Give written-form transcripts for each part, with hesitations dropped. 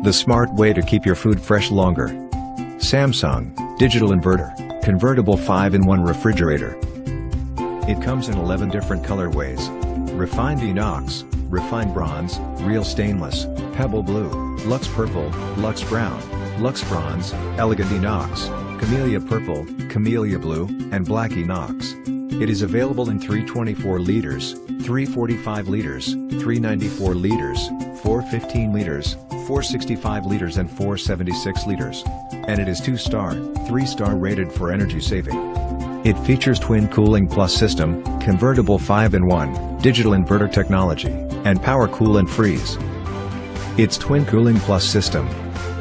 The smart way to keep your food fresh longer. Samsung Digital Inverter, Convertible 5-in-1 Refrigerator. It comes in 11 different colorways. Refined Inox, Refined Bronze, Real Stainless, Pebble Blue, Luxe Purple, Luxe Brown, Luxe Bronze, Elegant Inox, Camellia Purple, Camellia Blue, and Black Inox. It is available in 324 liters, 345 liters, 394 liters, 415 liters, 465 liters and 476 liters. And it is 2-star, 3-star rated for energy saving. It features Twin Cooling Plus system, convertible 5-in-1, digital inverter technology, and power cool and freeze. Its Twin Cooling Plus system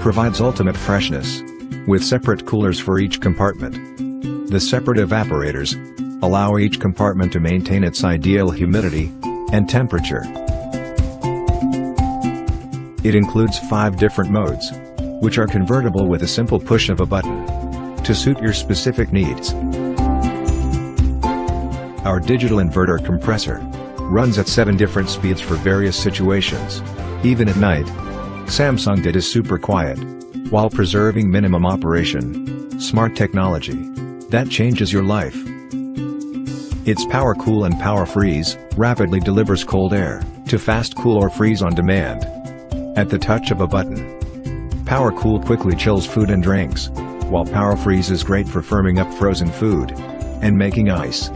provides ultimate freshness, with separate coolers for each compartment. The separate evaporators allow each compartment to maintain its ideal humidity and temperature. It includes 5 different modes, which are convertible with a simple push of a button, to suit your specific needs. Our digital inverter compressor runs at 7 different speeds for various situations. Even at night, Samsung DIT is super quiet, while preserving minimum operation. Smart technology that changes your life. Its power cool and power freeze rapidly delivers cold air to fast cool or freeze on demand at the touch of a button. Power cool quickly chills food and drinks, while power freeze is great for firming up frozen food and making ice.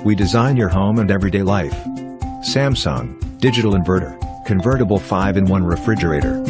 We design your home and everyday life. Samsung Digital Inverter, Convertible 5-in-1 Refrigerator.